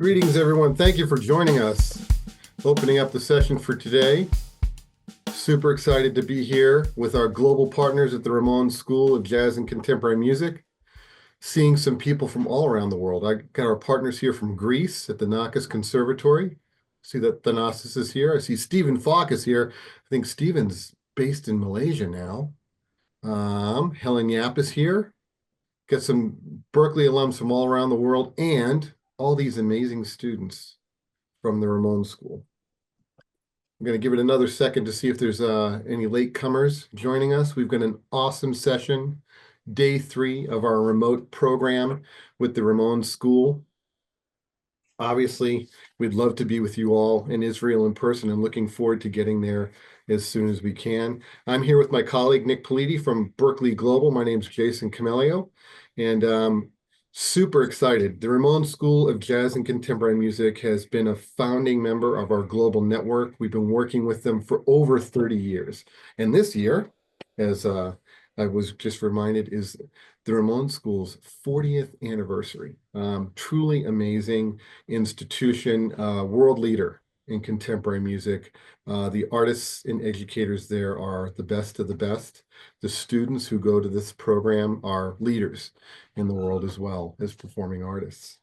Greetings, everyone. Thank you for joining us. Opening up the session for today. Super excited to be here with our global partners at the Rimon School of Jazz and Contemporary Music. Seeing some people from all around the world. I got our partners here from Greece at the Nakas Conservatory. See that Thanasis is here. I see Stephen Falk is here. I think Stephen's based in Malaysia now. Helen Yap is here. Got some Berklee alums from all around the world and all these amazing students from the Rimon School. I'm going to give it another second to see if there's any latecomers joining us. We've got an awesome session, day 3 of our remote program with the Rimon School. Obviously, we'd love to be with you all in Israel in person and looking forward to getting there as soon as we can. I'm here with my colleague, Nick Politi from Berklee Global. My name's Jason Camelio, and super excited. The Rimon School of Jazz and Contemporary Music has been a founding member of our global network. We've been working with them for over 30 years. And this year, as I was just reminded, is the Rimon School's 40th anniversary. Truly amazing institution, world leader in contemporary music. The artists and educators there are the best of the best. The students who go to this program are leaders in the world as well as performing artists.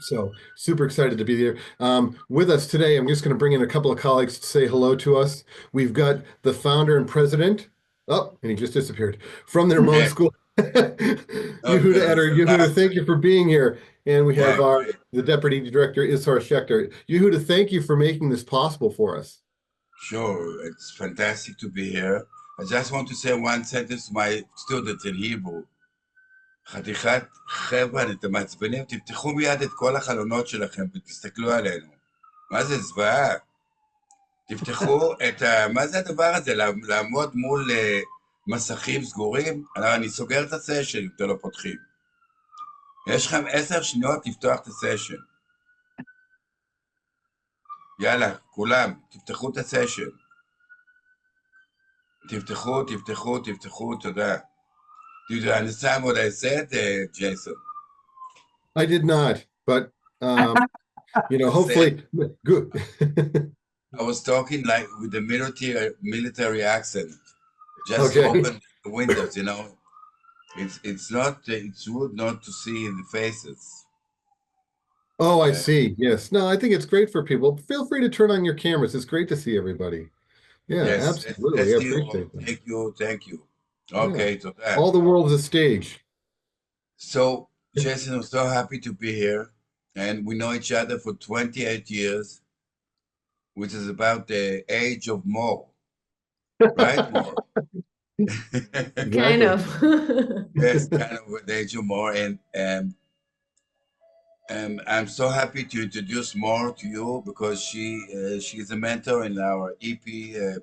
So super excited to be there. With us today, I'm just going to bring in a couple of colleagues to say hello to us. We've got the founder and president. Oh, and he just disappeared from the Rimon School. Yehuda, thank you for being here. And we have the deputy director, Ishar Schechter. Yehuda, thank you for making this possible for us. Sure, it's fantastic to be here. I just want to say one sentence to my students in Hebrew. חתיכת חבר'ה, אתם מעצבנים, תפתחו מיד את כל החלונות שלכם ותסתכלו עלינו. מה זה זוועה? תפתחו את מה זה הדבר הזה? לעמוד מול מסכים סגורים? אני סוגר את הסשן אם אתם לא פותחים. יש לכם 10 שניות לפתוח את הסשן. יאללה, כולם, תפתחו את הסשן. תפתחו, תודה. Did you understand what I said, Jason? I did not, but hopefully, good. I was talking like with the military accent. Just open the windows, It's rude not to see the faces. Oh, I see. Yes. No, I think it's great for people. Feel free to turn on your cameras. It's great to see everybody. Yeah, yes, absolutely. I appreciate that. Thank you. Okay, so that. All the world is a stage. So, Jason, I'm so happy to be here. And we know each other for 28 years, which is about the age of more. Right? More. Kind of. Yes, kind of the age of more. And I'm so happy to introduce More to you because she's a mentor in our EP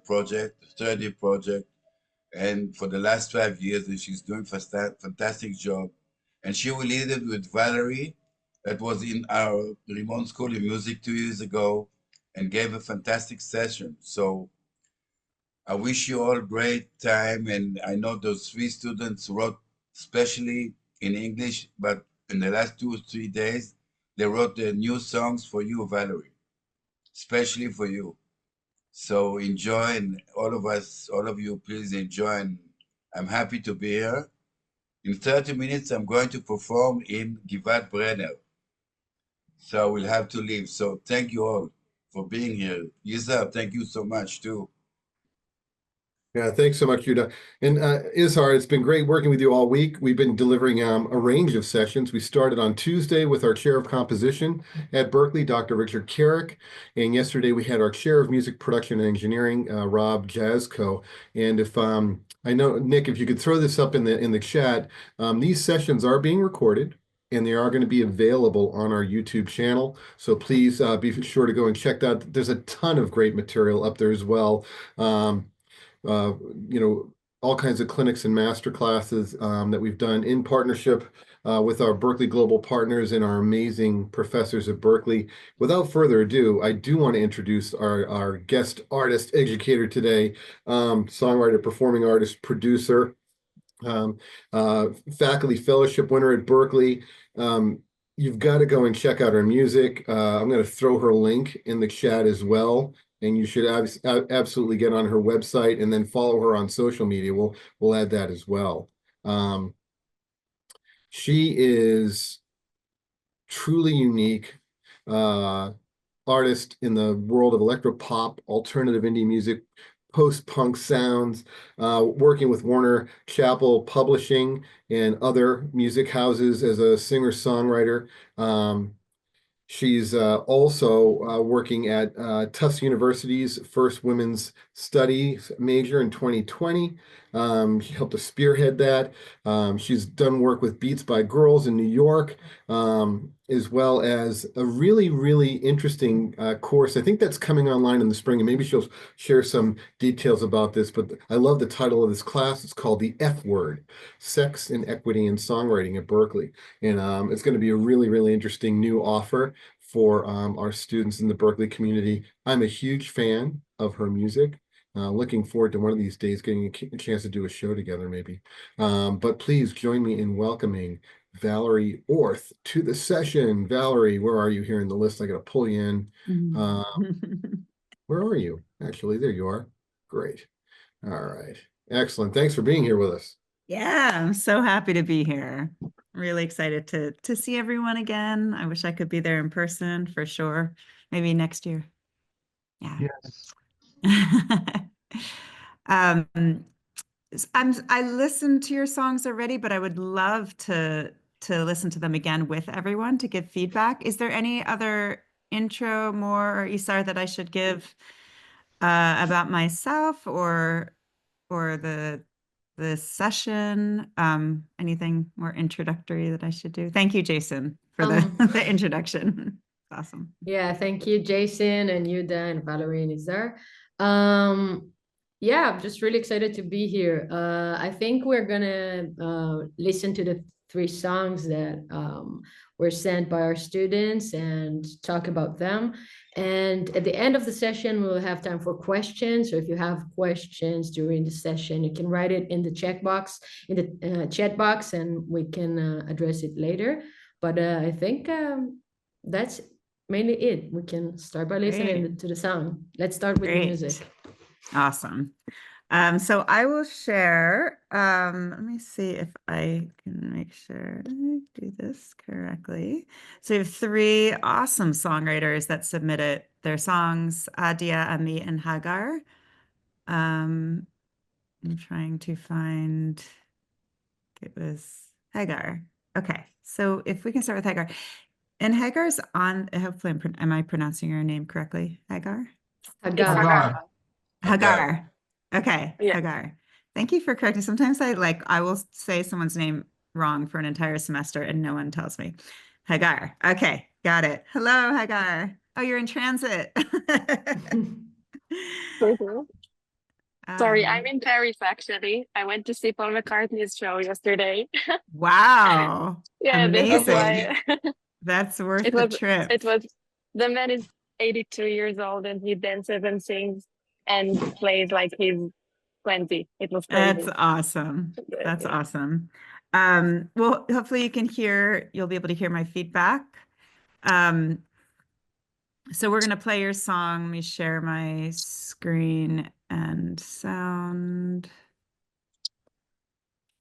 project, the 30 project. And for the last 5 years, and she's doing a fantastic job. And she will lead it with Valerie, that was in our Rimon School of Music 2 years ago, and gave a fantastic session. So I wish you all a great time. And I know those 3 students wrote, especially in English, but in the last 2 or 3 days, they wrote the new songs for you, Valerie, especially for you. So enjoy, and all of you, please enjoy. And I'm happy to be here. In 30 minutes, I'm going to perform in Givat Brenner. So we'll have to leave. So thank you all for being here. Yizar, thank you so much too. Yeah, thanks so much, Yuda. And Ishar, it's been great working with you all week. We've been delivering a range of sessions. We started on Tuesday with our chair of composition at Berklee, Dr. Richard Carrick. And yesterday we had our chair of music production and engineering, Rob Jazzco. And if I know, Nick, if you could throw this up in the chat, these sessions are being recorded and they are going to be available on our YouTube channel. So please be sure to go and check that. There's a ton of great material up there as well. All kinds of clinics and master classes that we've done in partnership with our Berklee Global partners and our amazing professors at Berklee. Without further ado, I do want to introduce our guest artist educator today, songwriter, performing artist, producer, faculty fellowship winner at Berklee, you've got to go and check out her music. I'm going to throw her link in the chat as well. And you should absolutely get on her website and then follow her on social media. We'll add that as well. Um, she is truly unique artist in the world of electro pop, alternative indie music, post-punk sounds, working with Warner Chappell Publishing and other music houses as a singer-songwriter. She's also working at Tufts University's first women's studies major in 2020. She helped to spearhead that. She's done work with Beats by Girls in New York, as well as a really, really interesting course. I think that's coming online in the spring, and maybe she'll share some details about this. But I love the title of this class. It's called The F Word, Sex and Equity in Songwriting at Berklee. And it's going to be a really, really interesting new offer for our students in the Berklee community. I'm a huge fan of her music. Looking forward to one of these days getting a chance to do a show together, maybe. But please join me in welcoming Valerie Orth to the session. Valerie, where are you here in the list? I got to pull you in. Where are you? Actually, there you are. Great. All right. Excellent. Thanks for being here with us. Yeah, I'm so happy to be here. Really excited to see everyone again. I wish I could be there in person for sure. Maybe next year. Yeah. Yes. I listened to your songs already, but I would love to listen to them again with everyone to give feedback. Is there any other intro more or Isar that I should give about myself or the session? Anything more introductory that I should do? Thank you, Jason, for the introduction. Awesome. Yeah, thank you, Jason and Yuda and Valerie and Izar. Yeah, I'm just really excited to be here. I think we're gonna listen to the 3 songs that were sent by our students and talk about them. And at the end of the session, we'll have time for questions. So if you have questions during the session, you can write it in the chat box, and we can address it later. But I think that's mainly it. We can start by listening to the song. Let's start with the music. Awesome. So I will share, let me see if I can make sure I do this correctly. So we have 3 awesome songwriters that submitted their songs, Adia, Amit, and Hagar. I'm trying to find, it was Hagar. Okay, so if we can start with Hagar. And Hagar's on, hopefully am I pronouncing your name correctly, Hagar? Hagar. Hagar. Okay, Yeah. Hagar. Thank you for correcting. Sometimes I will say someone's name wrong for an entire semester and no one tells me. Hagar. Okay, got it. Hello, Hagar. Oh, you're in transit. Sorry, I'm in Paris actually. I went to see Paul McCartney's show yesterday. Wow. Yeah, this is Amazing. why That's worth it the was. trip. It was. The man is 82 years old and he dances and sings and plays like he's 20. It was crazy. That's awesome. That's awesome. Well, hopefully you'll be able to hear my feedback. So we're going to play your song. Let me share my screen and sound.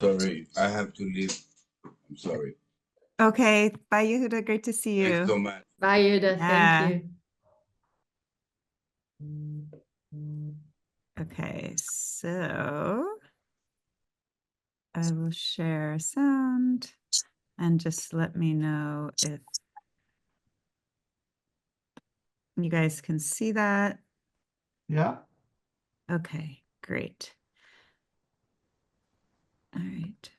Sorry, I have to leave. I'm sorry. Okay. Bye, Yehuda. Great to see you. Thanks so much. Bye, Yuda. Yeah. Thank you. Okay, so I will share sound and just let me know if you guys can see that. Yeah. Okay, great. All right.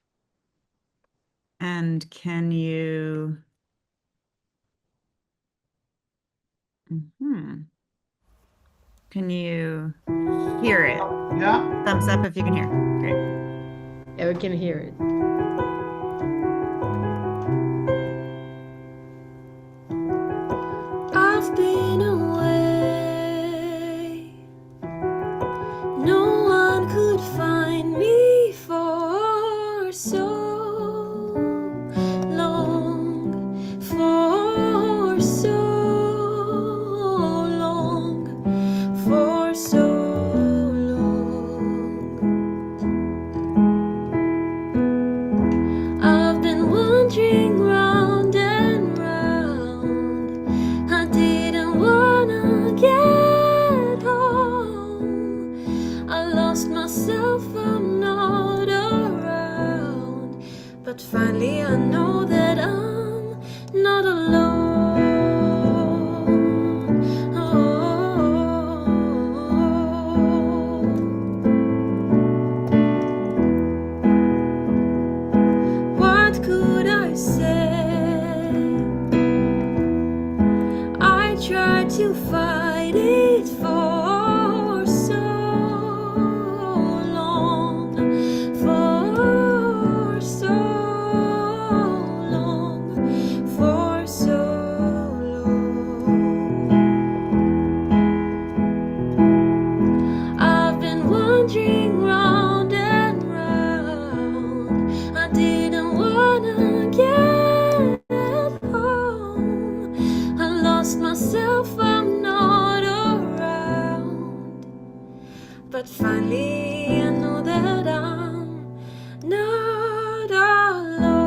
And can you? Can you hear it? Yeah. Thumbs up if you can hear. Great. Yeah, we can hear it. I've been away. No one could find me for so long. For but finally I know that I'm not alone. Oh, what could I say? I tried to fight it for so long, for so long, for so long. I've been wandering round and round. I didn't wanna get home. I lost myself, I'm not around. But finally I know that I'm not alone.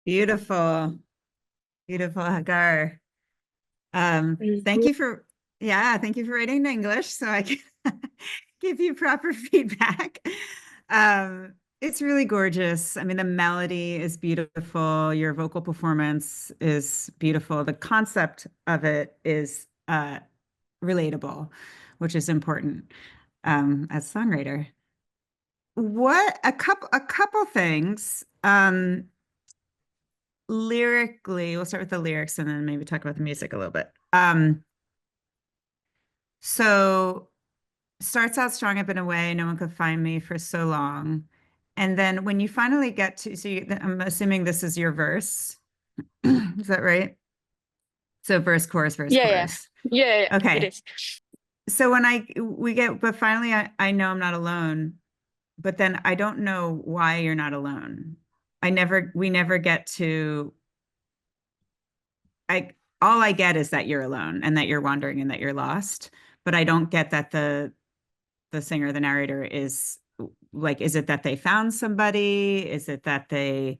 Beautiful. Beautiful, Hagar. Thank Thank you. you for, yeah, thank you for writing in English so I can give you proper feedback. It's really gorgeous. I mean, the melody is beautiful. Your vocal performance is beautiful. The concept of it is relatable, which is important as a songwriter. What a couple things. Lyrically, we'll start with the lyrics and then maybe talk about the music a little bit. So starts out strong, I've been away, no one could find me for so long. And then when you finally get to, so I'm assuming this is your verse. Is that right? So verse, chorus, verse, Yeah, chorus. yeah, it Okay. is. So when but finally I know I'm not alone, but then I don't know why you're not alone. We never get to, all I get is that you're alone and that you're wandering and that you're lost, but I don't get that the singer, the narrator is like, is it that they found somebody? Is it that they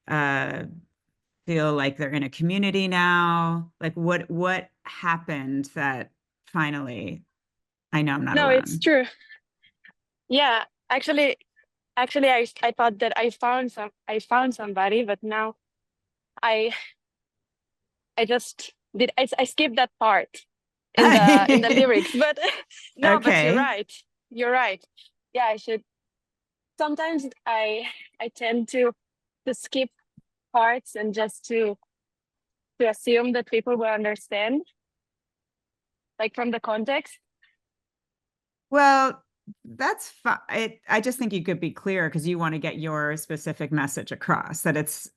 feel like they're in a community now? Like what happened that finally I know I'm not No, it's alone? true. Yeah, actually, I thought that I found somebody, but now I I just did I skipped that part in the lyrics. But no, but you're Okay. right. You're right. Yeah, I should. Sometimes I tend to skip parts and just to assume that people will understand, like from the context. Well, that's fine. I just think you could be clear because you want to get your specific message across that it's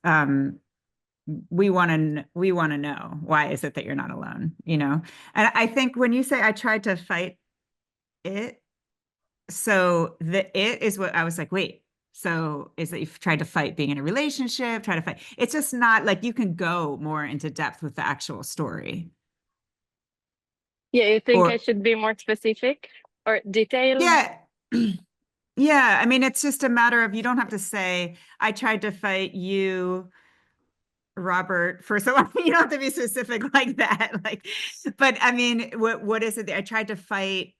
we want to know why is it that you're not alone, you know? And I think when you say I tried to fight it, so the it is what I was like, wait, so is that you've tried to fight being in a relationship, try to fight. It's just not like you can go more into depth with the actual story. Yeah, you think I Or should be more specific or detailed? yeah. Yeah, I mean, it's just a matter of you don't have to say, I tried to fight you, Robert, for so long. You don't have to be specific like that. Like, but I mean, what is it? I tried to fight.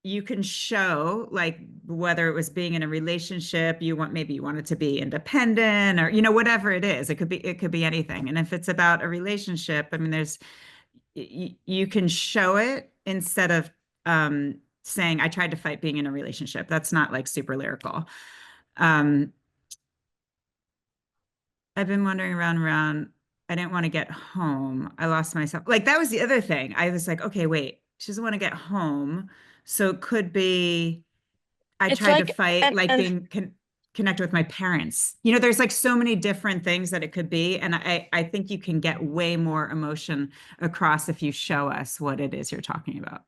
You can show like whether it was being in a relationship, maybe you want it to be independent or, whatever it is. It could be anything. And if it's about a relationship, I mean, you can show it instead of saying I tried to fight being in a relationship. That's not like super lyrical. Um, I've been wandering around and around. I didn't want to get home. I lost myself. Like that was the other thing. I was like, okay, wait, she doesn't want to get home. So it could be I It's tried to like fight like and being connected with my parents. There's like so many different things that it could be. And I think you can get way more emotion across if you show us what it is you're talking about.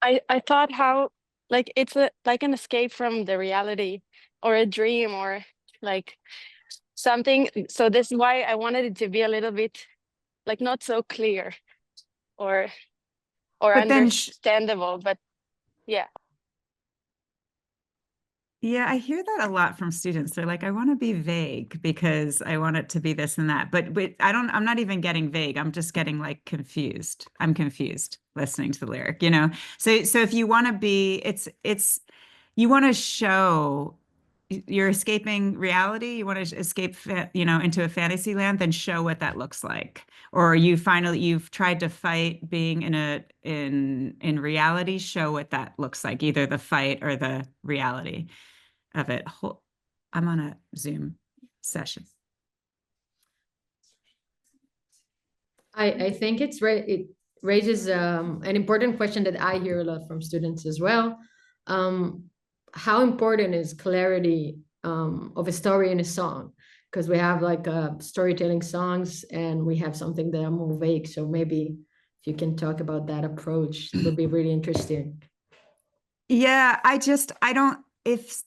I thought how like it's like an escape from the reality or a dream or like something. So this is why I wanted it to be a little bit like not so clear or But then understandable, but yeah. yeah, I hear that a lot from students. They're like, I want to be vague because I want it to be this and that. But I'm not even getting vague. I'm just getting like confused. I'm confused listening to the lyric, you know? So if you want to be, you want to show you're escaping reality, you want to escape, into a fantasy land, then show what that looks like. Or you've tried to fight being in reality, show what that looks like, either the fight or the reality of it. I'm on a Zoom session. I think it raises an important question that I hear a lot from students as well. How important is clarity of a story in a song? Because we have like storytelling songs and we have something that are more vague. So maybe if you can talk about that approach, it would be really interesting. Yeah, I don't, if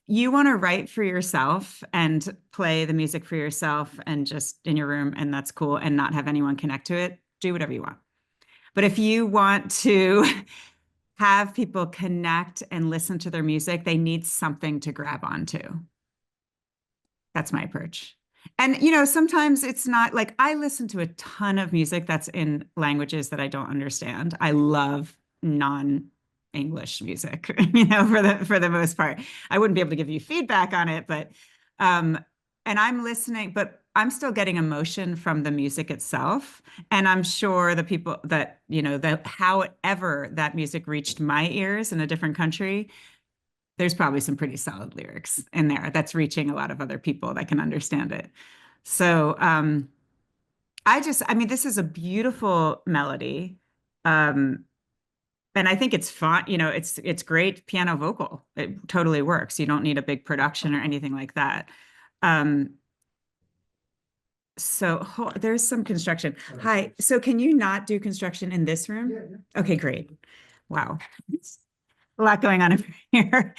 you want to write for yourself and play the music for yourself and just in your room, and that's cool, and not have anyone connect to it, do whatever you want. But if you want to have people connect and listen to their music, they need something to grab onto. That's my approach. And, sometimes it's not like I listen to a ton of music that's in languages that I don't understand. I love non-English music, for the most part. I wouldn't be able to give you feedback on it, but, and I'm listening, but I'm still getting emotion from the music itself. And I'm sure the people that, that however that music reached my ears in a different country, there's probably some pretty solid lyrics in there that's reaching a lot of other people that can understand it. So this is a beautiful melody. And I think it's fun, it's great piano vocal. It totally works. You don't need a big production or anything like that. So there's some construction. Hi. So can you not do construction in this room? Yeah. Okay, great. Wow. A lot going on over here.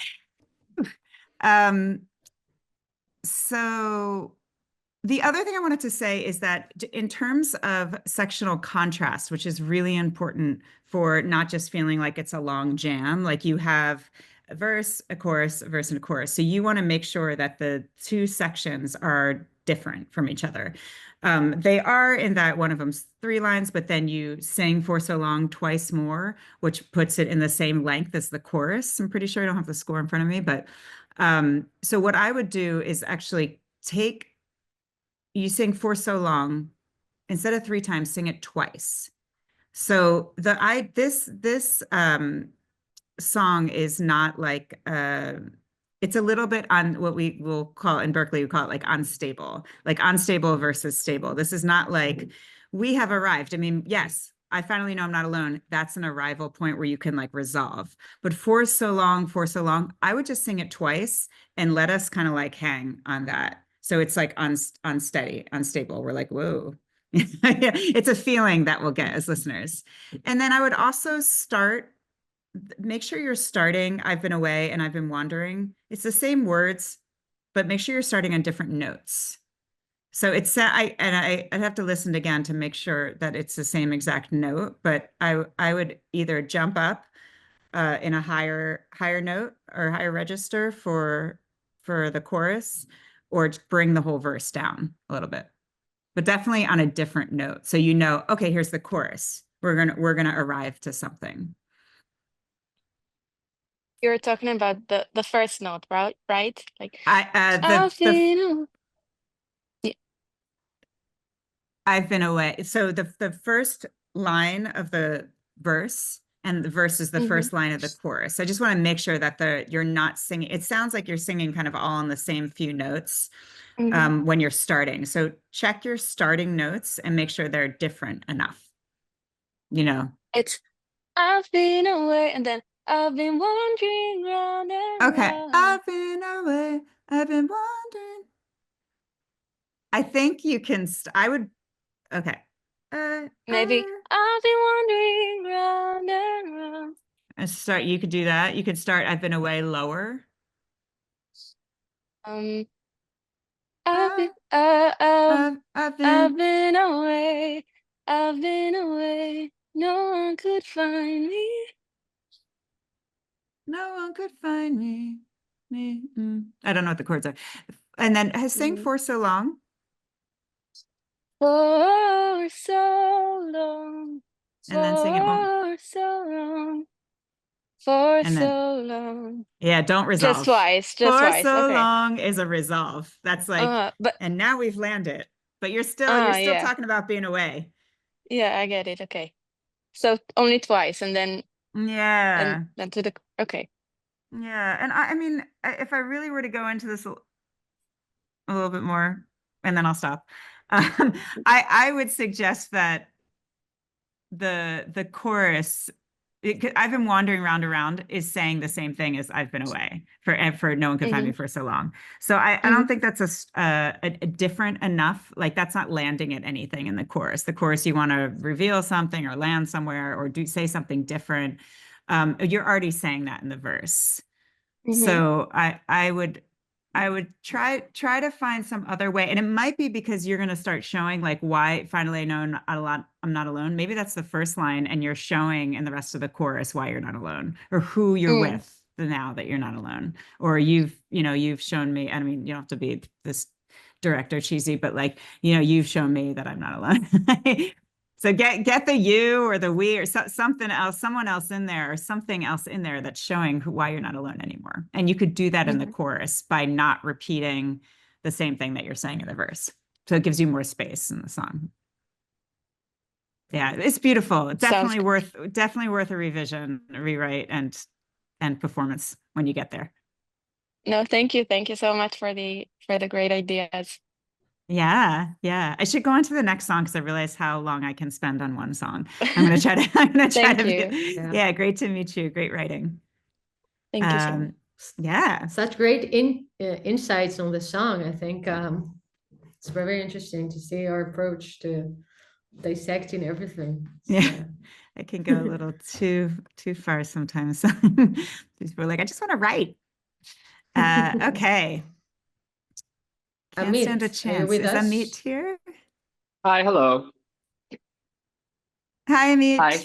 So the other thing I wanted to say is that in terms of sectional contrast, which is really important for not just feeling like it's a long jam, like you have a verse, a chorus, and a chorus. So you want to make sure that the two sections are different from each other. They are in that one of them's 3 lines, but then you sing For So Long twice more, which puts it in the same length as the chorus. I'm pretty sure I don't have the score in front of me, but so what I would do is actually you sing For So Long, instead of 3 times, sing it twice. So this song is not like it's a little bit on what we will call in Berklee, we call it like unstable versus stable. This is not like we have arrived. I mean, yes, I finally know I'm not alone. That's an arrival point where you can like resolve. But for so long, I would just sing it twice and let us kind of like hang on that. So it's like unsteady, unstable. We're like, whoa. It's a feeling that we'll get as listeners. And then I would also make sure you're starting, I've been away and I've been wandering. It's the same words, but make sure you're starting on different notes. So I'd have to listen again to make sure that it's the same exact note, but I would either jump up in a higher note or higher register for the chorus, or bring the whole verse down a little bit, but definitely on a different note. So okay, here's the chorus. We're gonna arrive to something. You're talking about the first note, right? Like I've been away. So the first line of the verse, and the verse is the first line of the chorus. I just want to make sure that you're not singing. It sounds like you're singing kind of all on the same few notes when you're starting. So check your starting notes and make sure they're different enough. It's I've been away, and then I've been wandering round and okay. round. I've been away. I've been wandering. I think you can. I would. Okay. Maybe I've been wandering round and round. Start. You could do that. You could start. I've been away lower. I've I've I've been, been away. I've been away. No one could find me. no one could find me. I don't know what the chords are. And then has sing Mhm. for so long. For so long. And then sing it one. For so long. For And then, so long. yeah, don't Just resolve. twice. Just For twice. so Okay. long is a resolve. That's like, But and now we've landed. But you're still yeah. talking about being away. Yeah, I get it. Okay. So only twice and Yeah. then to the okay. Yeah. And I mean, if I really were to go into this a little bit more, and then I'll stop. I would suggest that the chorus, I've been wandering round around, is saying the same thing as I've been away for no one could find me for so long. So I don't think that's a different enough. Like that's not landing at anything in the chorus. The chorus, you want to reveal something or land somewhere or say something different. You're already saying that in the verse. So I would try to find some other way. And it might be because you're going to start showing like why finally I know I'm not alone. Maybe that's the first line and you're showing in the rest of the chorus why you're not alone or who you're with now that you're not alone. Or you've shown me, I mean, you don't have to be this direct or cheesy, but like, you've shown me that I'm not alone. So get the you or the we or something else, someone else in there or something else in there that's showing why you're not alone anymore. And you could do that in the chorus by not repeating the same thing that you're saying in the verse. So it gives you more space in the song. Yeah, it's beautiful. Sounds Definitely worth a revision, a rewrite, and performance when you get there. No, thank you. Thank you so much for the great ideas. Yeah. I should go on to the next song because I realize how long I can spend on one song. I'm gonna try to Thank you. Yeah, great to meet you. Great writing. Thank you so much. Yeah. Such great insights on the song. I think it's very interesting to see our approach to dissecting everything. Yeah. I can go a little too far sometimes. People are like, I just want to write. Okay. Can't stand a Amit, are you chance. with Is us? Amit here? Hi, hello. Hi, Amit. Hi,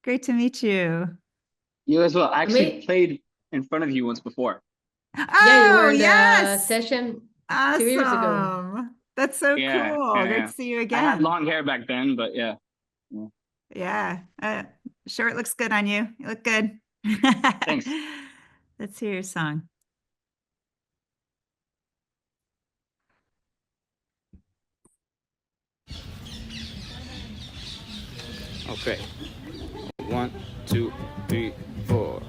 Great to meet you. you as well. I actually Amit? played in front of you once before. Yeah, you were Oh, in the yes. session 2 years ago. Awesome. That's so Yeah, cool. yeah, Great yeah. to see you I had again. long hair back then, but yeah. Yeah. Sure, it looks good on you. You look good. Thanks. Let's hear your song. Okay. 1, 2, 3, 4.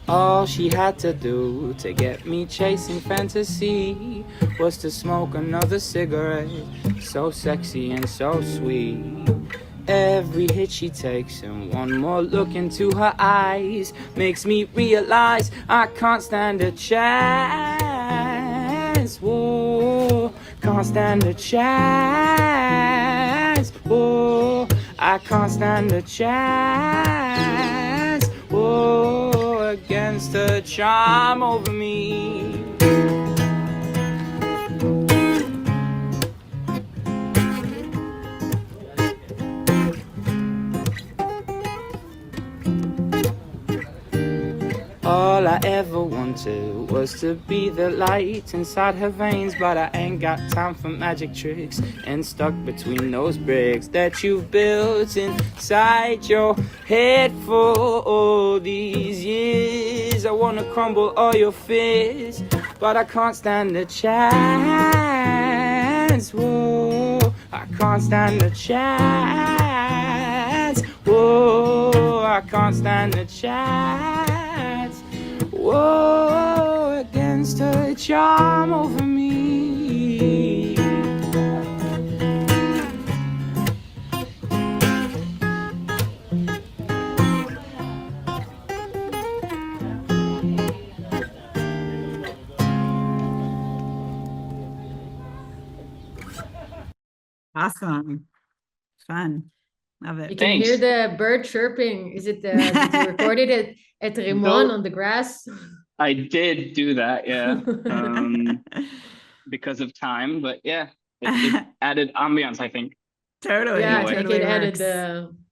All she had to do to get me chasing fantasy was to smoke another cigarette. So sexy and so sweet. Every hit she takes and one more look into her eyes makes me realize I can't stand a chance. Whoa, can't stand a chance. Whoa, I can't stand a chance. Whoa, against her charm over me. All I ever wanted was to be the light inside her veins, but I ain't got time for magic tricks and stuck between those bricks that you've built inside your head for all these years. I wanna crumble all your fears, but I can't stand a chance. Whoa, I can't stand a chance. Whoa, I can't stand a chance. Whoa, against her charm over me. Awesome. Fun. Love You it. can hear Thanks. the bird chirping. Is it did you record it at Rimon Though on the grass? I did do that, yeah. Because of time, but yeah, it added ambiance, I think, Totally, in a Yeah, I way. think totally it added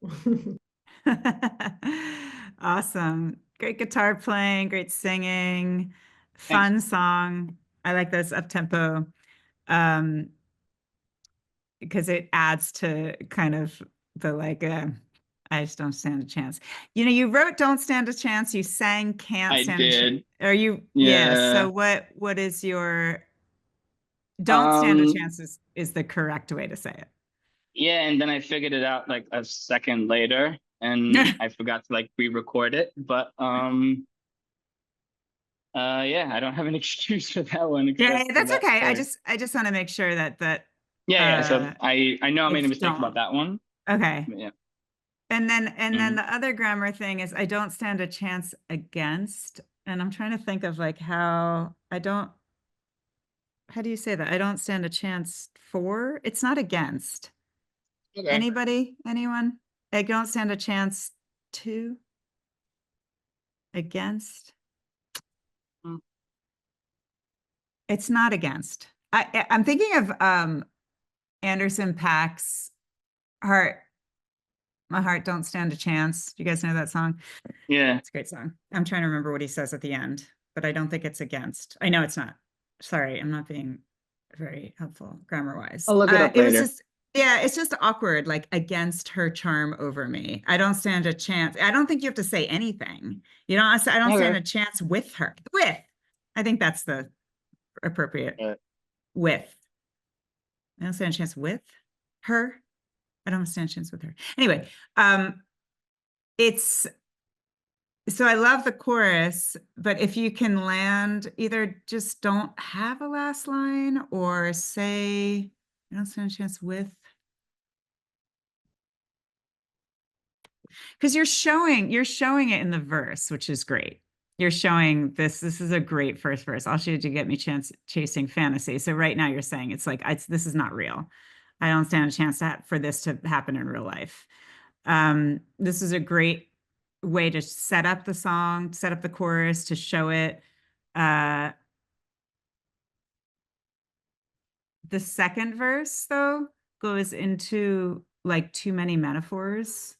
works. the Awesome. Great guitar playing, great singing, Thanks. fun song. I like this up tempo. Because it adds to kind of the like I just don't stand a chance. You know, you wrote "Don't Stand a Chance." You sang "Can't I Stand a Chance." did. Are you? Yeah. So Yeah. what is your "Don't Stand a Um, Chance" is the correct way to say yeah, and then I figured it out like a second later and it. I forgot to like re-record it. But yeah, I don't have an excuse for that one Yeah, except for that's that okay. part. I just want to make sure that Yeah, so uh I know I made a it's mistake about don't. that one. Okay. But yeah. And then Mhm. the other grammar thing is I don't stand a chance against. And I'm trying to think of like how do you say that? I don't stand a chance for. It's not against. Okay. Anybody? Anyone? I don't stand a chance to against. Mm. It's not against. I'm thinking of Anderson Paak's Heart, My Heart Don't Stand a Chance. Do you guys know that song? Yeah. It's a great song. I'm trying to remember what he says at the end, but I don't think it's against. I know it's not. Sorry, I'm not being very helpful grammar wise. I'll look it up It was later. just, yeah, it's just awkward, like against her charm over me. I don't stand a chance. I don't think you have to say anything. You know, I don't stand Okay. a chance with her. With. I think that's the appropriate with. I don't stand a chance with her. I don't stand a chance with her. Anyway, it's so I love the chorus, but if you can land, either just don't have a last line or say, I don't stand a chance with. Because you're showing it in the verse, which is great. You're showing this is a great first verse. All she did to get me chasing fantasy. So right now you're saying it's like this is not real. I don't stand a chance for this to happen in real life. This is a great way to set up the song, set up the chorus, to show it. The second verse, though, goes into like too many metaphors.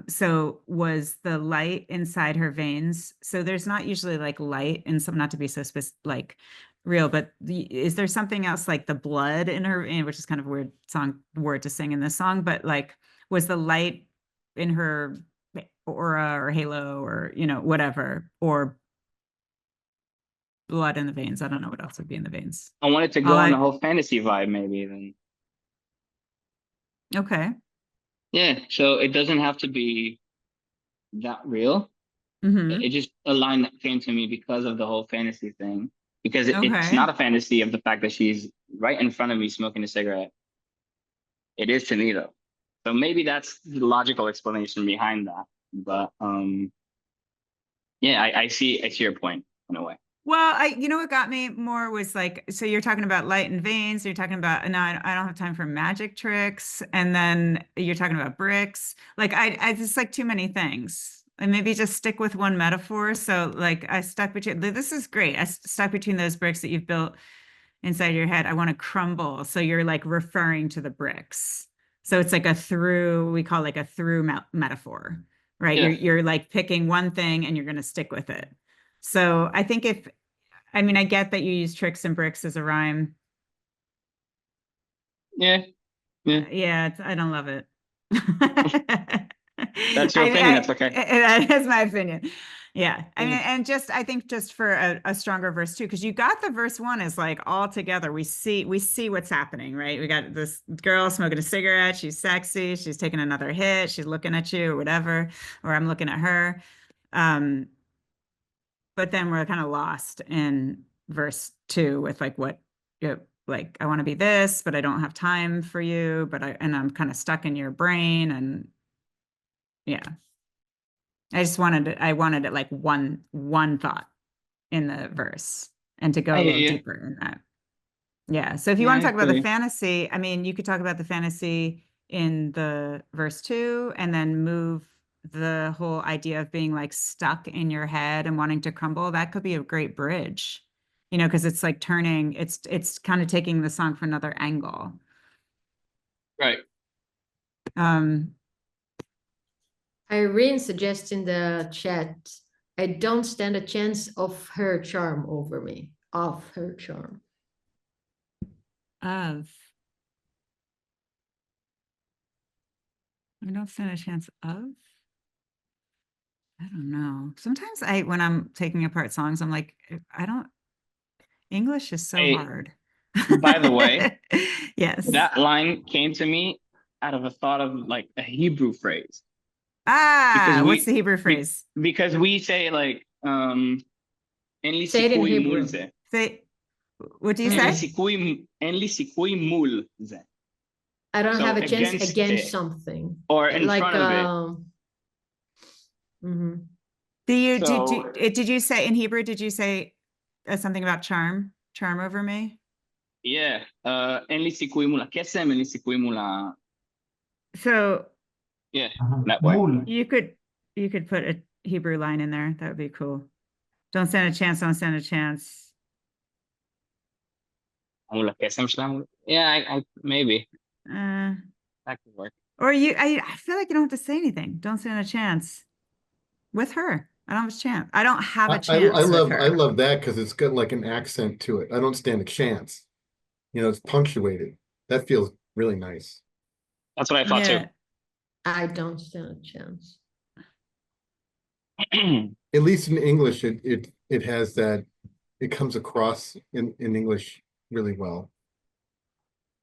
So was the light inside her veins. So there's not usually like light in some, not to be so like real, but is there something else like the blood in her, which is kind of a weird word to sing in this song, but like was the light in her aura or halo or, you know, whatever, or blood in the veins. I don't know what else would be in the veins. I wanted to go on the whole fantasy vibe maybe then. Okay. Yeah, so it doesn't have to be that real. Mm-hmm. It just a line that came to me because of the whole fantasy thing. Because it's Okay. not a fantasy of the fact that she's right in front of me smoking a cigarette. It is to me though. So maybe that's the logical explanation behind that. But yeah, I see your point in a way. Well, you know what got me more was like, so you're talking about light and veins, you're talking about, no, I don't have time for magic tricks. And then you're talking about bricks. Like I just like too many things. And maybe just stick with one metaphor. So like I stuck between, this is great. I stuck between those bricks that you've built inside your head. I want to crumble. So you're like referring to the bricks. So it's like we call like a through metaphor, right? Yeah. You're like picking one thing and you're going to stick with it. So I think I get that you use tricks and bricks as a rhyme. Yeah. Yeah. Yeah, I don't love it. That's your opinion. That's okay. That is my opinion. Yeah. I mean, Yeah. and I think just for a stronger verse too, because you got the verse one is like all together. We see what's happening, right? We got this girl smoking a cigarette. She's sexy. She's taking another hit. She's looking at you or whatever, or I'm looking at her. But then we're kind of lost in verse two with like like I want to be this, but I don't have time for you, and I'm kind of stuck in your brain, and yeah. I wanted it like one thought in the verse and to go I a hear little you. deeper in that. Yeah. So if you Yeah, want to I talk about feel the you. fantasy, I mean, you could talk about the fantasy in the verse 2, and then move the whole idea of being like stuck in your head and wanting to crumble. That could be a great bridge, you know, because it's like turning, it's kind of taking the song from another angle. Right. Irene suggests in the chat, I don't stand a chance of her charm over me. Of her charm. I don't stand a chance of. I don't know. Sometimes when I'm taking apart songs, I'm like, English is so Hey, hard. by the way, yes. that line came to me out of a thought of like a Hebrew phrase. What's the Hebrew phrase? Because we say like, En li Say it in sikui Hebrew. mulze. What do you En say? li sikui mulze. I don't So have a chance against against it. something. Or in like, front of it. Did you say in Hebrew, did you say something about charm over me? Yeah. En li sikui mula. Kesem en li sikui mula. So yeah, that way. you could put a Hebrew line in there. That would be cool. Don't stand a chance, don't stand a chance. Yeah, I maybe. That could work. Or I feel like you don't have to say anything. Don't stand a chance with her. I don't have a chance. I don't have a chance. I with her. love that because it's got like an accent to it. I don't stand a chance. You know, it's punctuated. That feels really nice. That's what I thought too. I don't stand a chance. At least in English, it has that. It comes across in English really well.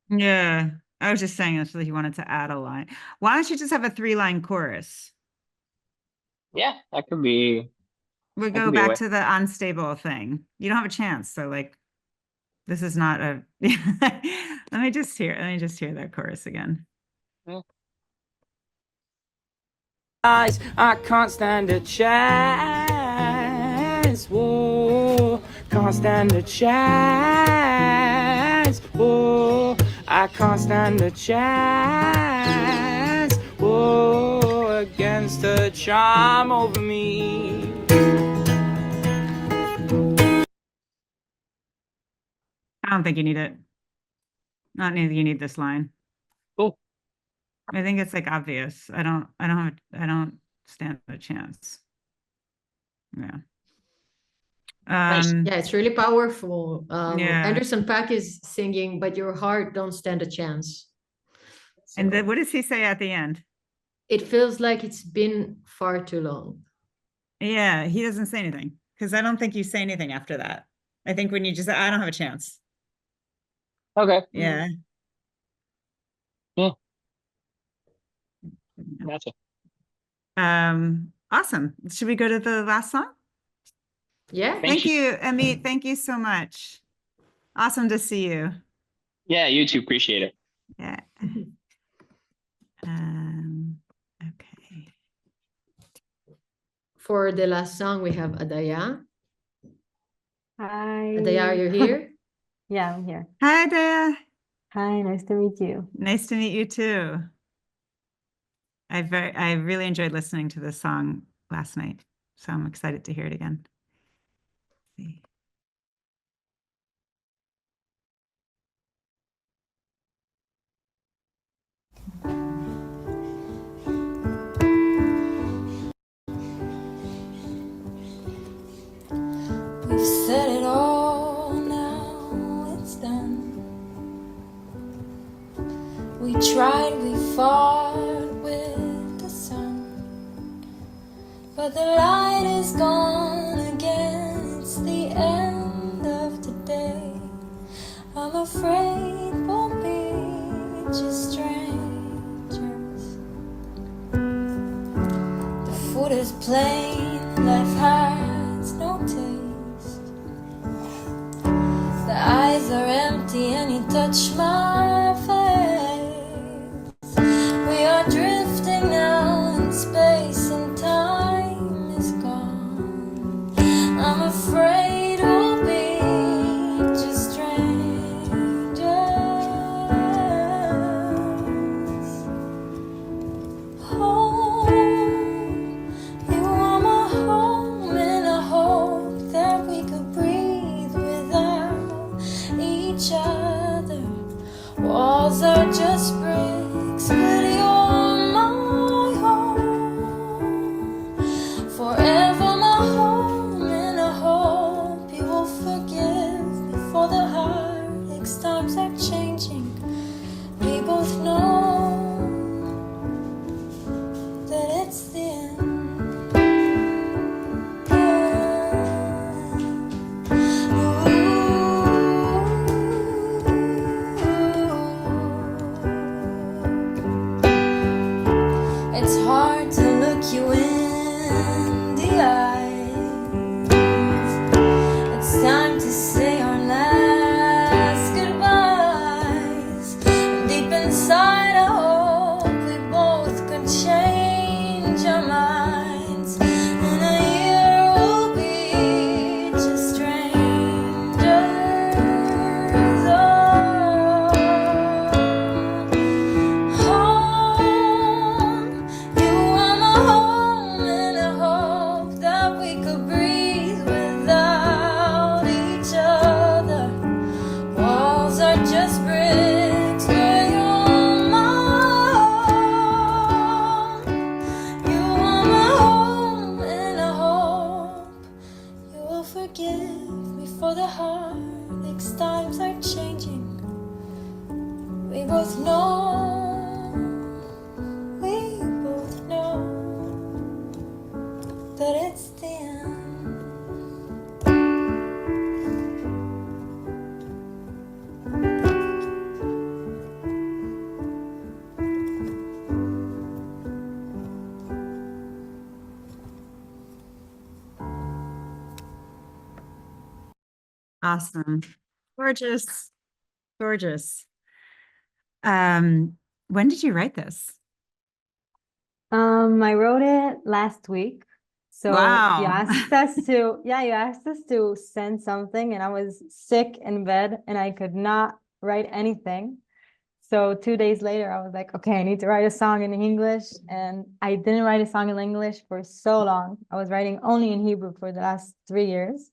Yeah, I was just saying that's what he wanted to add a line. Why don't you just have a 3-line chorus? Yeah, that could be. We go back to the unstable thing. You don't have a chance. So like, this is not a. Let me just hear that chorus again. Yeah. I can't stand a chance. Whoa, can't stand a chance. Whoa, I can't stand a chance. Whoa, against the charm over me. I don't think you need it. Not neither you need this line. Cool. I think it's like obvious. I don't stand a chance. Yeah. Nice. Yeah, it's really powerful. Yeah. Anderson .Paak is singing, but your heart don't stand a chance. So And then what does he say at the end? it feels like it's been far too long. Yeah, he doesn't say anything because I don't think you say anything after that. I think when you just say, I don't have a chance. Okay. Yeah. Yeah. Gotcha. Awesome. Should we go to the last song? Yeah. Thank you, Amit. Thank you so much. Awesome to see you. Yeah, you too. Appreciate it. Yeah. Okay. For the last song, we have Adaya. Hi. Adaya, are you here? Yeah, I'm here. Hi, Dea. Hi, nice to meet you. Nice to meet you too. I really enjoyed listening to this song last night, so I'm excited to hear it again. Let's see. We've said it all, now it's done. We tried, we fought with the sun, but the light is gone again. It's the end of the day. I'm afraid we'll be just strangers. The food is plain, life has no taste. The eyes are empty and you touch my face. We are drifting now in space and time is gone. I'm afraid we'll be just strangers. look you in the eyes. It's time to say our last goodbyes. Deep inside, I hope we both could change our minds. In a year, we'll be just strangers. Oh, home, you are my home, and I hope that we could breathe without each other. Walls are just bricks, but you're my home. You are my home, and I hope you will forgive me for the heartaches. Times are changing. We both know that it's the end. Awesome. Gorgeous. Gorgeous. When did you write this? I wrote it last week. So you Wow. asked us to, you asked us to send something, and I was sick in bed and I could not write anything. So 2 days later, I was like, okay, I need to write a song in English. And I didn't write a song in English for so long. I was writing only in Hebrew for the last 3 years.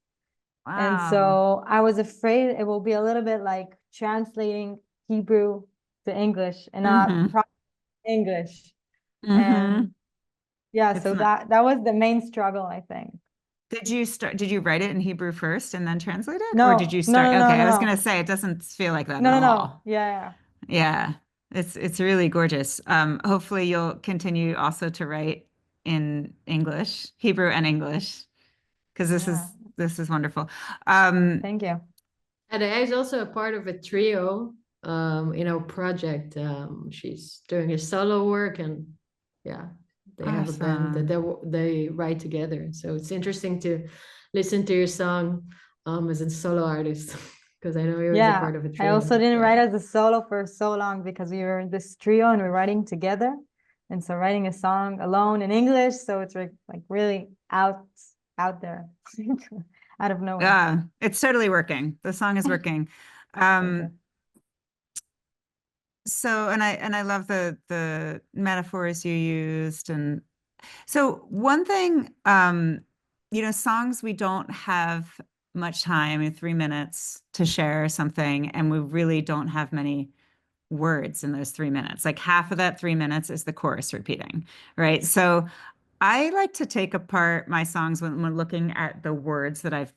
And Wow. so I was afraid it will be a little bit like translating Hebrew to English and not Mhm. proper English. Mhm. And yeah, It's so not- that was the main struggle, I think. Did you write it in Hebrew first and then translate it? No, Or did you no, start? no, no, Okay, I was no. gonna say it doesn't feel like that No, at no, no. all. Yeah, Yeah. It's really gorgeous. Hopefully you'll continue also to write in English, Hebrew and English, because yeah. this is wonderful. Thank you. And I is also a part of a trio in our project. She's doing a solo work, and yeah, they have a band that they write together. So it's interesting to listen to your song as a solo artist, because I know you was a Yeah, part of a I trio. also didn't Yeah. write as a solo for so long because we were in this trio and we're writing together. And so writing a song alone in English, so it's like really out there, out of nowhere. Yeah, it's totally working. The song is working. Thank you. So, and I love the metaphors you used. And so one thing, songs, we don't have much time, 3 minutes to share something, and we really don't have many words in those 3 minutes. Like half of that 3 minutes is the chorus repeating, right? So I like to take apart my songs when looking at the words that I've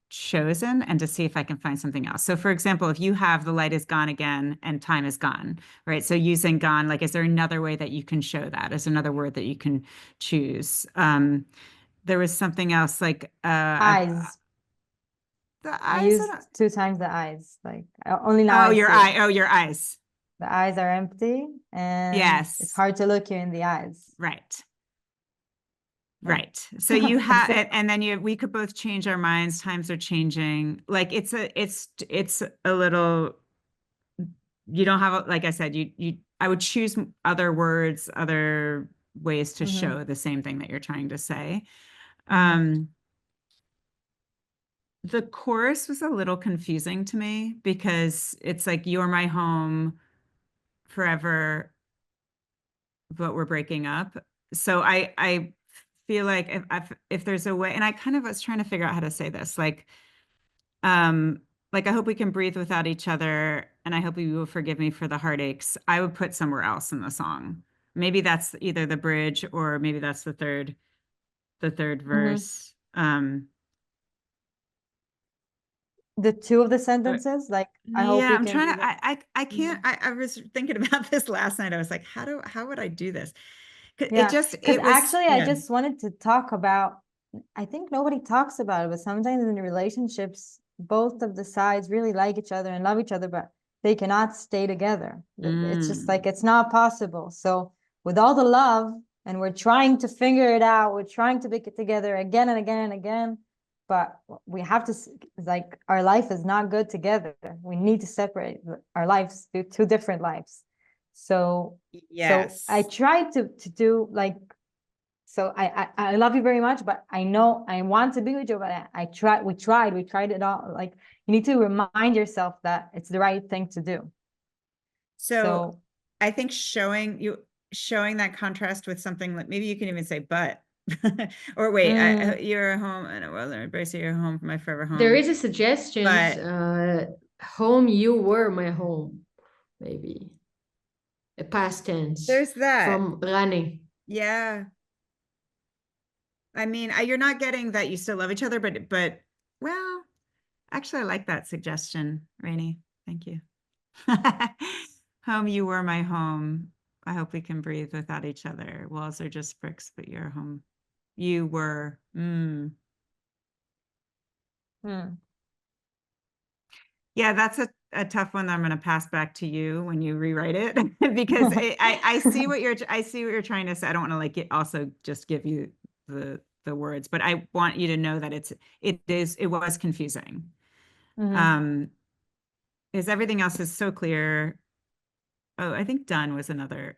chosen and to see if I can find something else. So for example, if you have the light is gone again and time is gone, right? So using gone, like, is there another way that you can show that? Is there another word that you can choose? There was something else like Eyes. the I eyes. used 2 times the eyes. Like only now Oh, I your see eye. it. Oh, your eyes. The eyes are empty and Yes. it's hard to look you in the eyes. Right. Yeah. Right. So you have, That's it. and then we could both change our minds. Times are changing. Like it's a little, you don't have, like I said, I would choose other words, other ways to Mhm. show the same thing that you're trying to say. Mhm. The chorus was a little confusing to me because it's like, you're my home forever, but we're breaking up. So I feel like if there's a way, and I kind of was trying to figure out how to say this, like I hope we can breathe without each other, and I hope you will forgive me for the heartaches. I would put somewhere else in the song. Maybe that's either the bridge or maybe that's the third verse. The 2 of the sentences, like I hope Yeah, you I'm can trying be to, I can't, I was thinking about this last night. I was like, how would I do this? Yeah, because It was, actually I just wanted to talk about, I think nobody talks about it, but sometimes in relationships, both of the sides really like each other and love each other, but they cannot stay together. It's just like, it's not possible. So with all the love, and we're trying to figure it out. We're trying to pick it together again and again and again. But we have to, like, our life is not good together. We need to separate our lives, do two different lives. So, Yes. so I tried to do like, so I love you very much, but I know I want to be with you, but we tried it all. Like, you need to remind yourself that it's the right thing to do. So I think showing that contrast with something like, maybe you can even say, but, or wait, you're home and it wasn't embrace your home, my forever home. There is a suggestion, but home, you were my home, maybe. A past tense. There's that. From Rani. Yeah. I mean, you're not getting that you still love each other, but well, actually, I like that suggestion, Rainey. Thank you. Home, you were my home. I hope we can breathe without each other. Walls are just bricks, but you're home. You were. Yeah, that's a tough one that I'm going to pass back to you when you rewrite it, because I see what you're trying to say. I don't want to like also just give you the words, but I want you to know that it was confusing. Because everything else is so clear. Oh, I think done was another.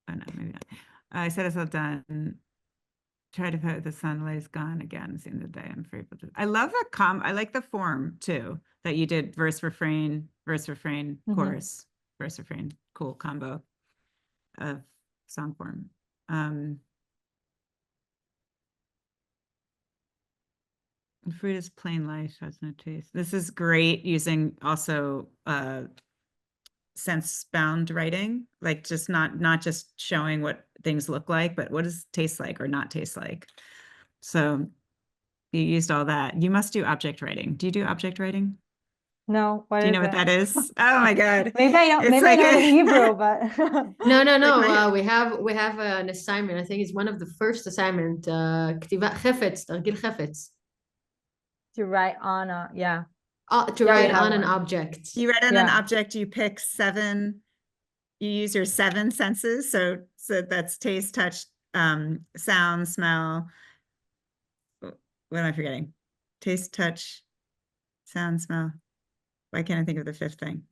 Oh no, maybe not. I said it's all done. Try to put the sunlight is gone again. It's the end of the day. I'm afraid. I love that I like the form too that you did: verse, refrain, chorus, verse, refrain. Cool combo of song form. Fruit is plain life, has no taste. This is great using also sense-bound writing, like just not just showing what things look like, but what does it taste like or not taste like. So you used all that. You must do object writing. Do you do object writing? No. Do you know what that is? Oh my God. Maybe I know. Maybe I know in Hebrew, but no. We have an assignment. I think it's one of the first assignment. כתיבה חפץ, תרגיל חפץ. To write on a write on an object. You write on an object. You pick 7. You use your 7 senses. So that's taste, touch, sound, smell. What am I forgetting? Taste, touch, sound, smell. Why can't I think of the 5th thing?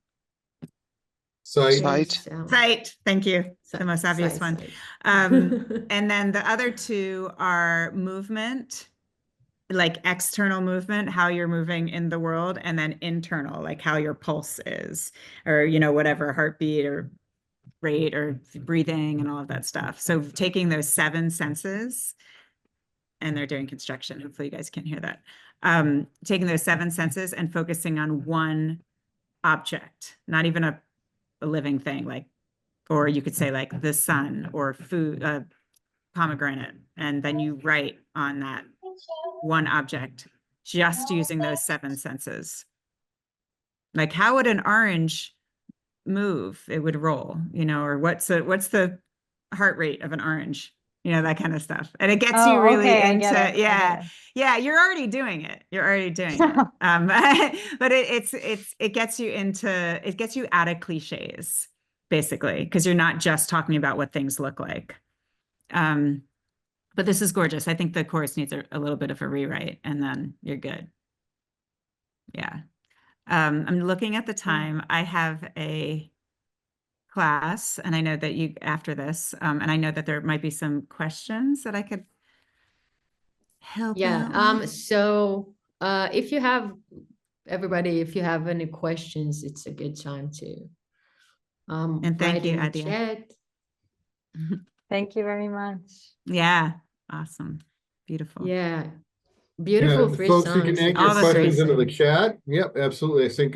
Sight. Sight. Thank you. The most obvious one. And then the other 2 are movement, like external movement, how you're moving in the world, and then internal, like how your pulse is, or, whatever, heartbeat or rate or breathing and all of that stuff. So taking those 7 senses, and they're doing construction. Hopefully you guys can hear that. Taking those 7 senses and focusing on one object, not even a living thing, like, or you could say like the sun or food, pomegranate, and then you write on that one object, just using those 7 senses. Like, how would an orange move? It would roll, or what's the heart rate of an orange? That kind of stuff. And it gets you really into, you're already doing it. But it gets you out of cliches, basically, because you're not just talking about what things look like. But this is gorgeous. I think the chorus needs a little bit of a rewrite, and then you're good. Yeah. I'm looking at the time. I have a class, and I know that you after this, and I know that there might be some questions that I could help out with. So if you have any questions, it's a good time to and thank you, Adia. Thank you very much. Yeah, awesome, beautiful. Yeah, beautiful. 3 folks, songs. you can add your questions into the chat. Yep, absolutely. I think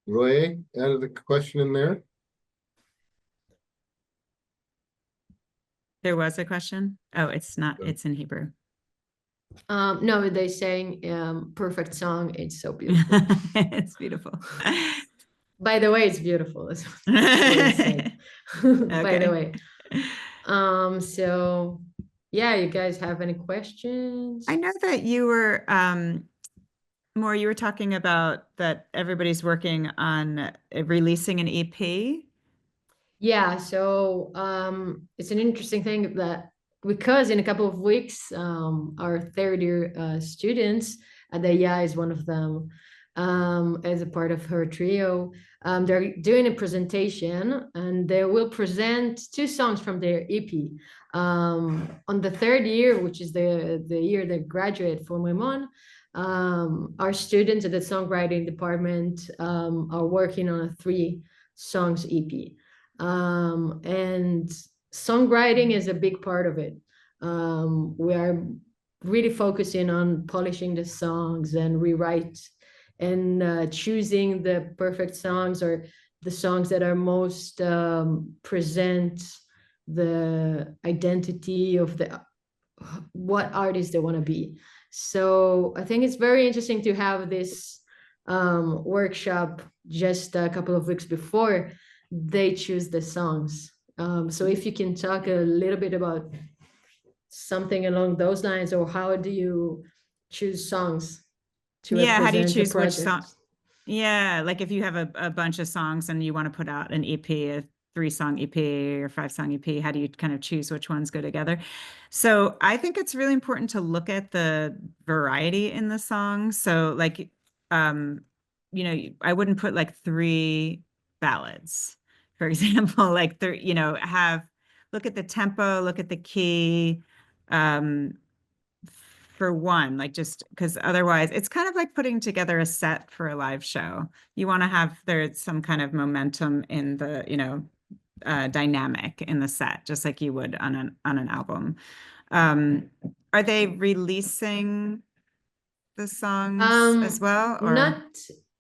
Roy added the question in there. There was a question. Oh, it's not. It's in Hebrew. No, they're saying perfect song. It's so beautiful. It's beautiful. By the way, it's beautiful. That's what I said. By the way. So yeah, you guys have any questions? I know that you were More, you were talking about that everybody's working on releasing an EP. Yeah, so it's an interesting thing that because in a couple of weeks, our third year students, Adaya is one of them, as a part of her trio. They're doing a presentation and they will present 2 songs from their EP. On the third year, which is the year they graduate from Rimon, our students at the songwriting department are working on a 3 songs EP. And songwriting is a big part of it. We are really focusing on polishing the songs and rewrite and choosing the perfect songs or the songs that are most present the identity of the what artist they want to be. So I think it's very interesting to have this workshop just a couple of weeks before they choose the songs. So if you can talk a little bit about something along those lines, or how do you choose songs to Yeah, how do you represent the choose which song? project? Yeah, like if you have a bunch of songs and you want to put out an EP, a 3-song EP or 5-song EP, how do you kind of choose which ones go together? So I think it's really important to look at the variety in the songs. So like, you know, I wouldn't put like 3 ballads, for example, like look at the tempo, look at the key, for one, like just because otherwise it's kind of like putting together a set for a live show. You want to have there's some kind of momentum in the, dynamic in the set, just like you would on an album. Are they releasing the songs as well, or?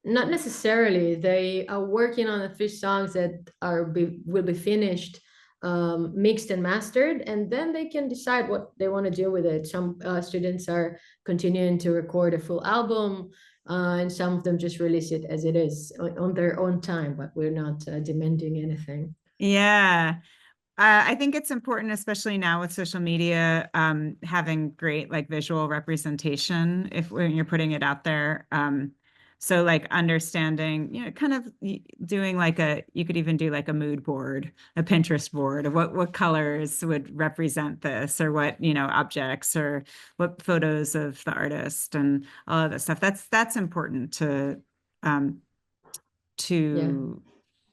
Not necessarily. They are working on the 3 songs that will be finished, mixed and mastered, and then they can decide what they want to do with it. Some students are continuing to record a full album, and some of them just release it as it is on their own time, but we're not demanding anything. Yeah. I think it's important, especially now with social media, having great like visual representation when you're putting it out there. So like understanding, kind of doing you could even do like a mood board, a Pinterest board of what colors would represent this, or what, objects, or what photos of the artist and all of that stuff. That's important to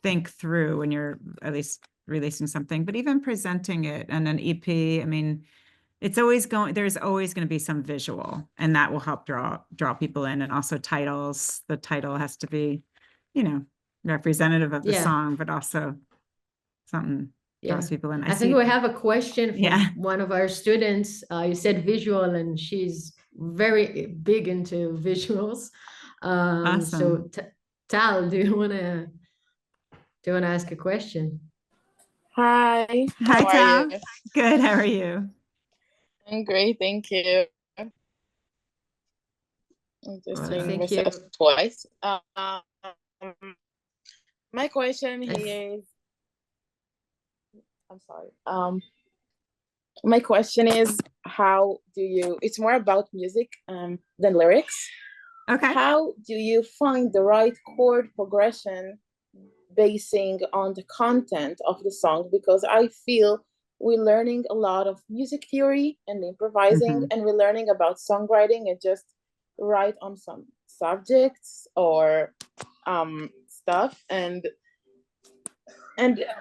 think through when you're at least releasing something, but even presenting it and an EP, I mean, there's always going to be some visual, and that will help draw people in. And also titles, the title has to be, representative of the song, but also something draws people in. I think we have a question from one of our students. You said visual, and she's very big into visuals. Awesome. So Tal, do you want to ask a question? Hi. Hi, Tal. You? Good. How are you? I'm great, thank you. I'm just doing myself you. twice. My question is, I'm sorry. My question is, how do you? It's more about music than lyrics. Okay. How do you find the right chord progression basing on the content of the song? Because I feel we're learning a lot of music theory and improvising, and we're learning about songwriting and just write on some subjects or stuff, and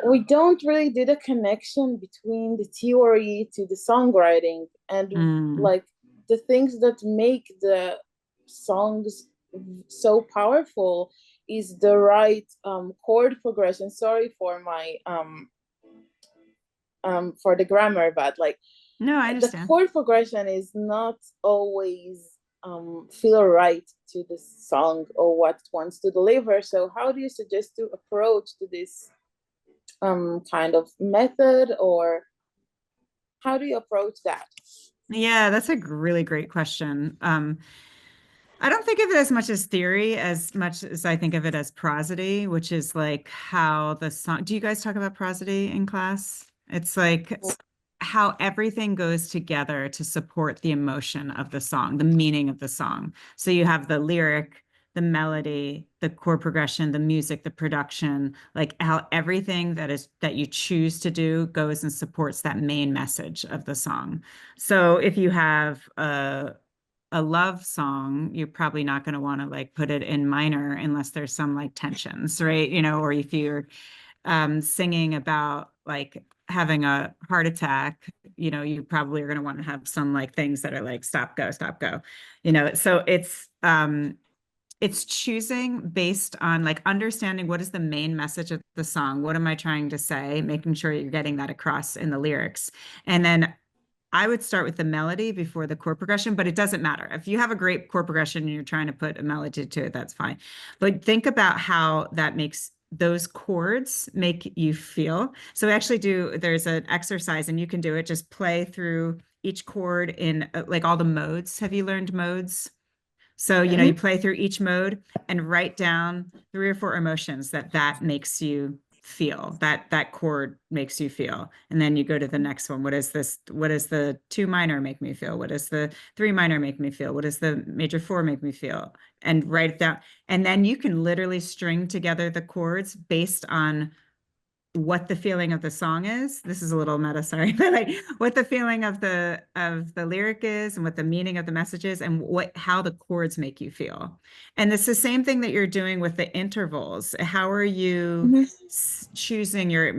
we don't really do the connection between the theory to the songwriting, and like the things that make the songs so powerful is the right chord progression. Sorry for my for the grammar, but like, no, I understand. The chord progression is not always feel right to the song or what it wants to deliver. So how do you suggest to approach to this kind of method, or how do you approach that? Yeah, that's a really great question. I don't think of it as much as theory as much as I think of it as prosody, which is like how the song. Do you guys talk about prosody in class? It's like how everything goes together to support the emotion of the song, the meaning of the song. So you have the lyric, the melody, the chord progression, the music, the production, like how everything that you choose to do goes and supports that main message of the song. So if you have a love song, you're probably not going to want to like put it in minor unless there's some like tensions, right? You know, or if you're singing about like having a heart attack, you know, you probably are going to want to have some like things that are like stop, go, you know. So it's choosing based on like understanding what is the main message of the song, what am I trying to say, making sure you're getting that across in the lyrics. And then I would start with the melody before the chord progression, but it doesn't matter. If you have a great chord progression and you're trying to put a melody to it, that's fine. But think about how that makes those chords make you feel. So we actually there's an exercise and you can do it, just play through each chord in like all the modes. Have you learned modes? So, you know, you play through each mode and write down 3 or 4 emotions that makes you feel, that chord makes you feel. And then you go to the next one. What is this? What does the 2 minor make me feel? What does the 3 minor make me feel? What does the major 4 make me feel? And write it down. And then you can literally string together the chords based on what the feeling of the song is. This is a little meta, sorry, but like what the feeling of the lyric is and what the meaning of the message is and how the chords make you feel. And it's the same thing that you're doing with the intervals. How are you choosing your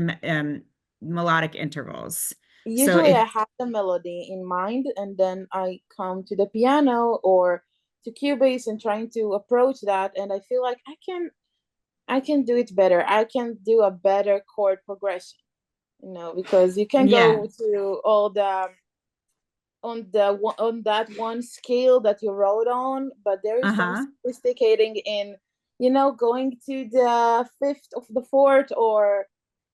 melodic intervals? Usually I have the melody in mind and then I come to the piano or to Cubase and trying to approach that, and I feel like I can do it better. I can do a better chord progression, you know, because you can go to all the on that one scale that you wrote on, but there is some sophisticating in, you know, going to the 5th of the 4th or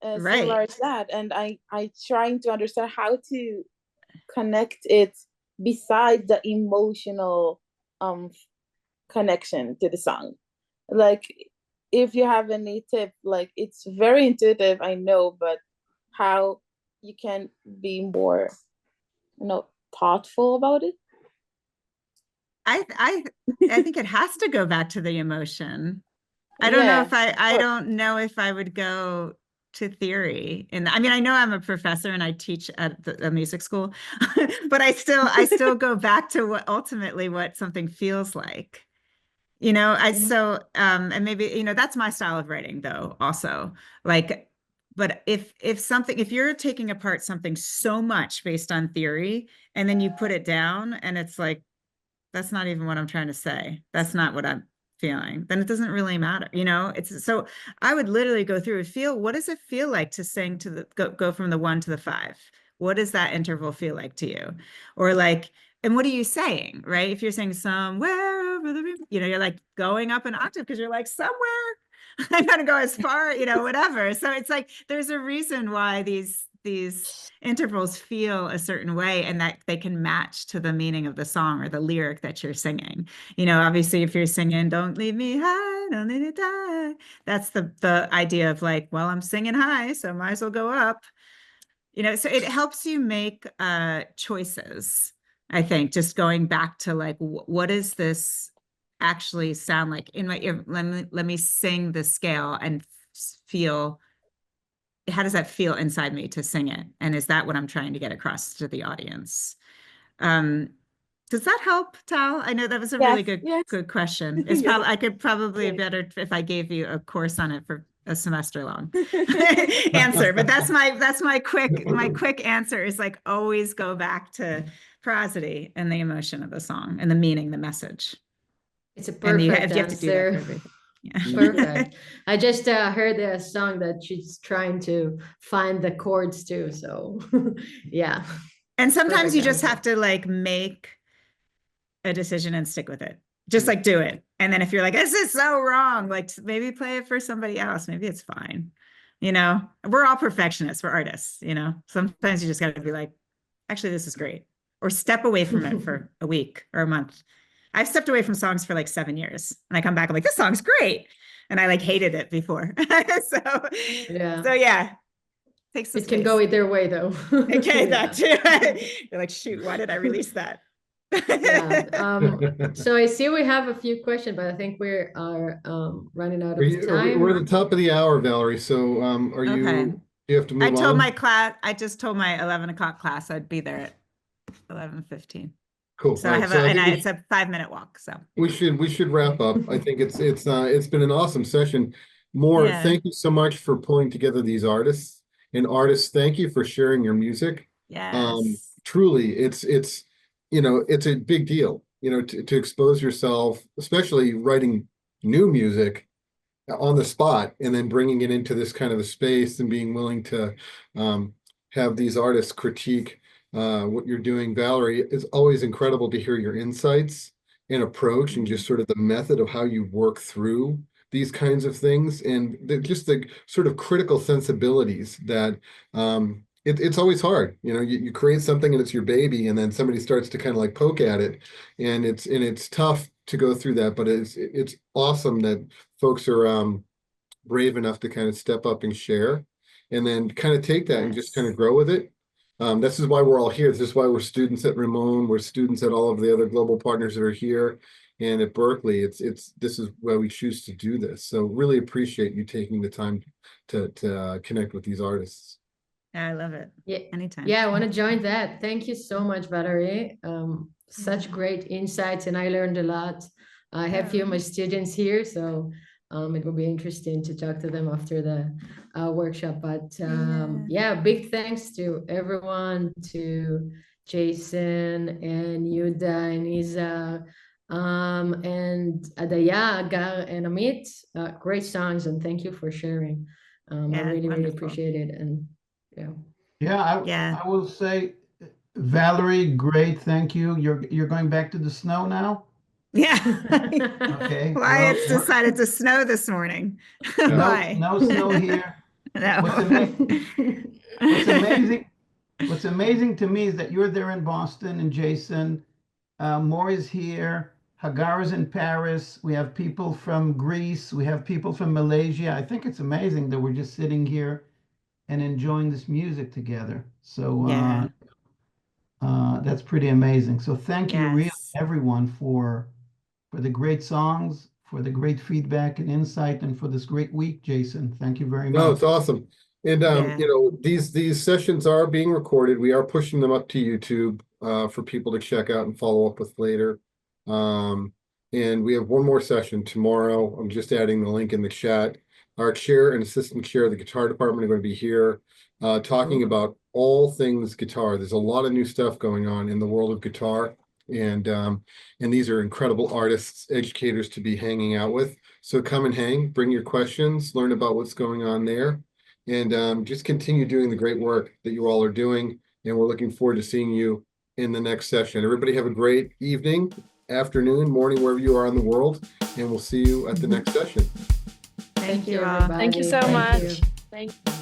similar as that. And I trying to understand how to connect it beside the emotional connection to the song. Like, if you have any tip, like it's very intuitive, I know, but how you can be more, you know, thoughtful about it? I think it has to go back to the emotion. I don't know if I don't know if I would go to theory. And I mean, I know I'm a professor and I teach at a music school, but I still go back to what something feels like. You know, and maybe, you know, that's my style of writing though, also. Like, but if you're taking apart something so much based on theory and then you put it down and it's like, that's not even what I'm trying to say. That's not what I'm feeling. Then it doesn't really matter. You know, so I would literally go through and what does it feel like to sing to go from the 1 to the 5? What does that interval feel like to you? Or like, and what are you saying, right? If you're saying somewhere over the room, you know, you're like going up an octave because you're like somewhere I'm going to go as far, you know, whatever. So it's like, there's a reason why these intervals feel a certain way and that they can match to the meaning of the song or the lyric that you're singing. You know, obviously if you're singing, don't leave me high, don't let it die. That's the idea of like, well, I'm singing high, so might as well go up. You know, so it helps you make choices. I think just going back to like, what does this actually sound like in my ear? Let me sing the scale and feel, how does that feel inside me to sing it? And is that what I'm trying to get across to the audience? Does that help, Tal? I know that was a really good question. It's probably, I could probably better if I gave you a course on it for a semester long answer, but that's my quick answer is like, always go back to prosody and the emotion of the song and the meaning, the message. It's a perfect you have to do that for answer. everything. Yeah. Perfect. I just heard a song that she's trying to find the chords too. So yeah. And sometimes you just have to like make a decision and stick with it. Just like do it. And then if you're like, this is so wrong, like maybe play it for somebody else. Maybe it's fine. You know, we're all perfectionists. We're artists, you know, sometimes you just got to be like, actually, this is great. Or step away from it for a week or a month. I've stepped away from songs for like 7 years and I come back, I'm like, this song's great. And I like hated it before. so yeah. Takes some It can go either way though. Okay, that too. You're like, shoot, why did I release that? Yeah. So I see we have a few questions, but I think we are running out of time. We're at the top of the hour, Valerie. So are Okay. you have to I move told on? my class, I just told my 11 o'clock class I'd be there at 11:15. Cool. So All I right. have So I think it's a 5-minute walk. So we should wrap up. I think it's been an awesome session. More, Yeah. thank you so much for pulling together these artists. And artists, thank you for sharing your music. yes. Truly, it's it's a big deal, to expose yourself, especially writing new music on the spot and then bringing it into this kind of a space and being willing to have these artists critique what you're doing. Valerie, it's always incredible to hear your insights and approach and just sort of the method of how you work through these kinds of things and just the sort of critical sensibilities that it's always hard. You create something and it's your baby, and then somebody starts to kind of like poke at it, and it's tough to go through that, but it's awesome that folks are brave enough to kind of step up and share, and then kind of take that and just kind of grow with it. This is why we're all here. This is why we're students at Rimon. We're students at all of the other global partners that are here, and at Berklee. This is why we choose to do this. So really appreciate you taking the time to connect with these artists. I love it. Yeah. Anytime. Yeah, I want to join that. Thank you so much, Valerie. Such great insights, and I learned a lot. I have few of my students here, so it will be interesting to talk to them after the workshop. But yeah, big thanks to everyone, to Jason and Yuda and Isa, and Adaya, Agar, and Amit. Great songs, and thank you for sharing. I really wonderful. appreciate it. And yeah. Yeah, I will say, Valerie, great, thank you. You're going back to the snow now? Yeah. Okay. Wyatt's well, decided to snow this morning. no, Why? no snow here. No. What's amazing to me is that you're there in Boston, and Jason, Maury's here, Hagar is in Paris. We have people from Greece. We have people from Malaysia. I think it's amazing that we're just sitting here and enjoying this music together. So Yeah. that's pretty amazing. So thank you, really, Yes. everyone, for the great songs, for the great feedback and insight, and for this great week, Jason. Thank you very No, much. it's awesome. And Yeah. these sessions are being recorded. We are pushing them up to YouTube for people to check out and follow up with later. And we have one more session tomorrow. I'm just adding the link in the chat. Our chair and assistant chair of the guitar department are going to be here talking about all things guitar. There's a lot of new stuff going on in the world of guitar. And these are incredible artists, educators to be hanging out with. So come and hang, bring your questions, learn about what's going on there, and just continue doing the great work that you all are doing. And we're looking forward to seeing you in the next session. Everybody have a great evening, afternoon, morning, wherever you are in the world, and we'll see you at the next session. Thank you all. everybody. Thank you so Thank much. you. Thank you.